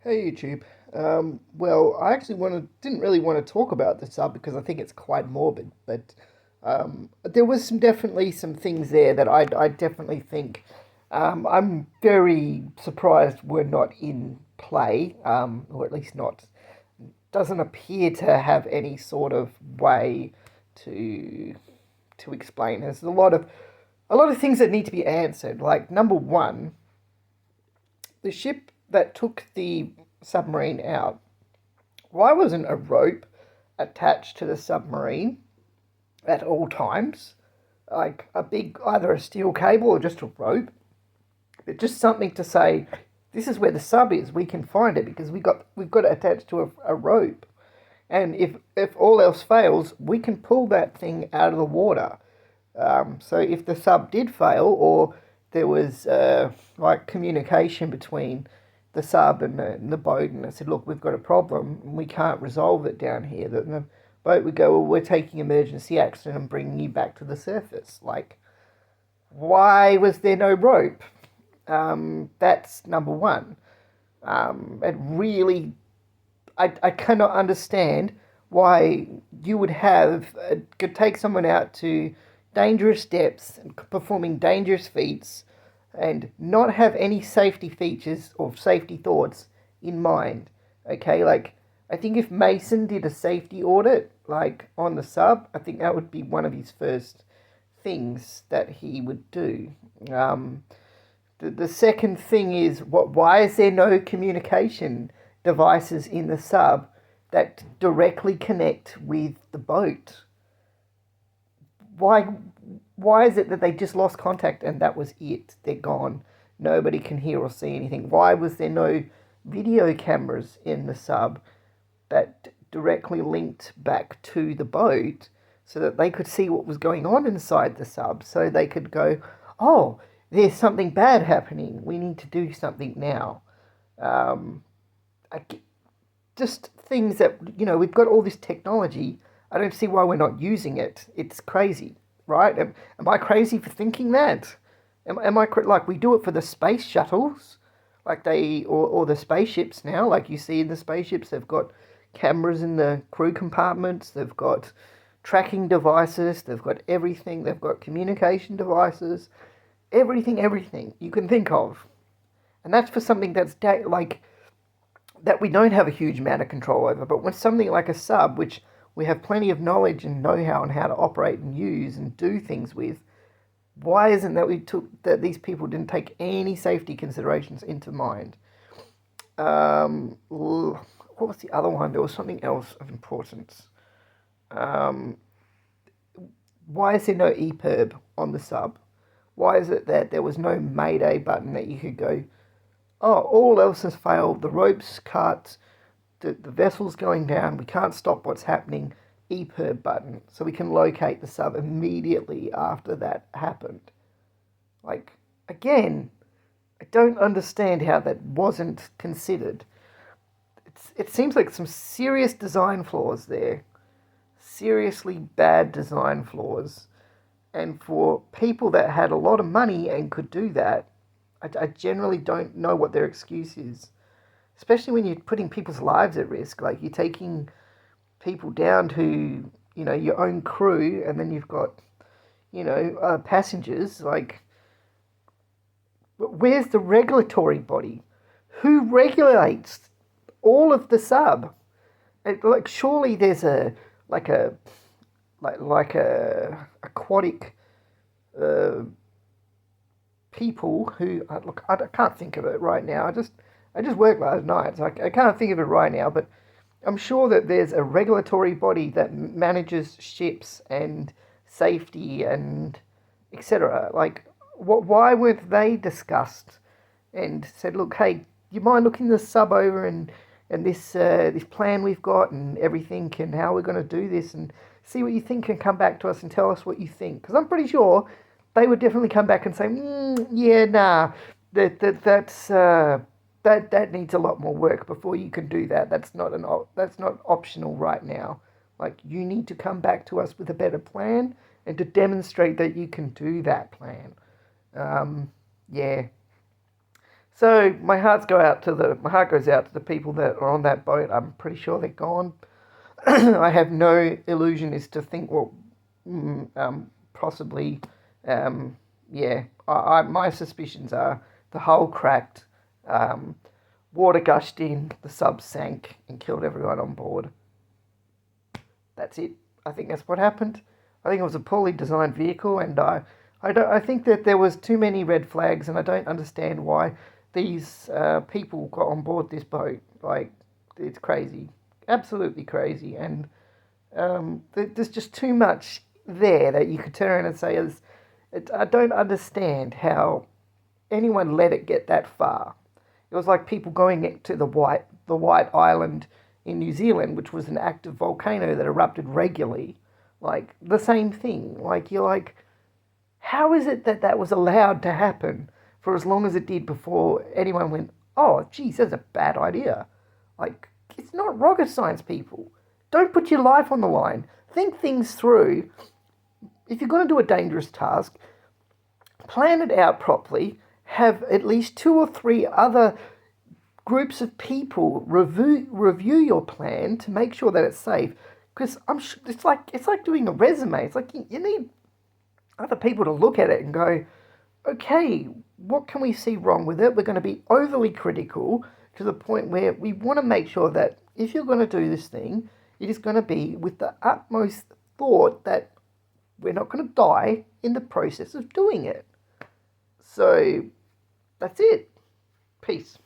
Hey YouTube. Well, I actually didn't really want to talk about the sub because I think it's quite morbid, but there was definitely some things there that I definitely think I'm very surprised were not in play, or at least not doesn't appear to have any sort of way to explain. There's a lot of things that need to be answered. Like number one, the ship that took the submarine out, why wasn't a rope attached to the submarine at all times? Like a big, either a steel cable or just a rope, but just something to say, this is where the sub is. We can find it because we've got it attached to a rope. And if all else fails, we can pull that thing out of the water. So if the sub did fail, or there was like communication between the sub and the boat, and I said, look, we've got a problem, and we can't resolve it down here. The boat would go, well, we're taking emergency action and bringing you back to the surface. Like, why was there no rope? That's number one. It really, I cannot understand why you would could take someone out to dangerous depths and performing dangerous feats and not have any safety features or safety thoughts in mind. Okay, like I think if Mason did a safety audit, like on the sub, I think that would be one of his first things that he would do. Um, the second thing is, why is there no communication devices in the sub that directly connect with the boat? Why why is it that they just lost contact and that was it? They're gone. Nobody can hear or see anything. Why was there no video cameras in the sub that directly linked back to the boat so that they could see what was going on inside the sub, so they could go, oh, there's something bad happening. We need to do something now. Um, I, just things that, we've got all this technology. I don't see why we're not using it. It's crazy, right? Am I crazy for thinking that? Am I like, we do it for the space shuttles, like or the spaceships now, like you see in the spaceships, they've got cameras in the crew compartments, they've got tracking devices, they've got everything, they've got communication devices, everything you can think of. And that's for something like that we don't have a huge amount of control over. But when something like a sub, which we have plenty of knowledge and know-how on how to operate and use and do things with, why isn't that these people didn't take any safety considerations into mind? What was the other one? There was something else of importance. Um, why is there no EPIRB on the sub? Why is it that there was no Mayday button that you could go, oh, all else has failed, the rope's cut, the vessel's going down, we can't stop what's happening, EPIRB button, so we can locate the sub immediately after that happened. Like, again, I don't understand how that wasn't considered. It seems like some serious design flaws there. Seriously bad design flaws. And for people that had a lot of money and could do that, I generally don't know what their excuse is. Especially when you're putting people's lives at risk. Like, you're taking people down to, your own crew, and then you've got, passengers. Like, where's the regulatory body? Who regulates all of the sub? Like, surely there's like a aquatic uh, people who look. I can't think of it right now. I just worked last night, so I can't think of it right now. But I'm sure that there's a regulatory body that manages ships and safety and etc. Like, why weren't they discussed and said, look, hey, you mind looking the sub over and this plan we've got and everything and how we're going to do this, and see what you think and come back to us and tell us what you think? Because I'm pretty sure they would definitely come back and say, yeah, nah, that needs a lot more work before you can do that. That's not optional right now. Like, you need to come back to us with a better plan and to demonstrate that you can do that plan. Yeah. So my heart goes out to the people that are on that boat. I'm pretty sure they're gone. I have no illusion as to think what possibly, yeah. My suspicions are the hull cracked, um, water gushed in, the sub sank and killed everyone on board. That's it. I think that's what happened. I think it was a poorly designed vehicle, and I think that there was too many red flags, and I don't understand why these people got on board this boat. Like, it's crazy, absolutely crazy, and there's just too much there that you could turn around and say, I don't understand how anyone let it get that far. It was like people going to the White Island in New Zealand, which was an active volcano that erupted regularly. Like the same thing. Like you're like, how is it that that was allowed to happen for as long as it did before anyone went, oh, geez, that's a bad idea. Like it's not rocket science, people. Don't put your life on the line. Think things through. If you're going to do a dangerous task, plan it out properly. Have at least 2 or 3 other groups of people review your plan to make sure that it's safe. Because I'm sure it's like doing a resume. It's like you need other people to look at it and go, okay, what can we see wrong with it? We're going to be overly critical to the point where we want to make sure that if you're going to do this thing, it is going to be with the utmost thought that we're not going to die in the process of doing it. So that's it. Peace.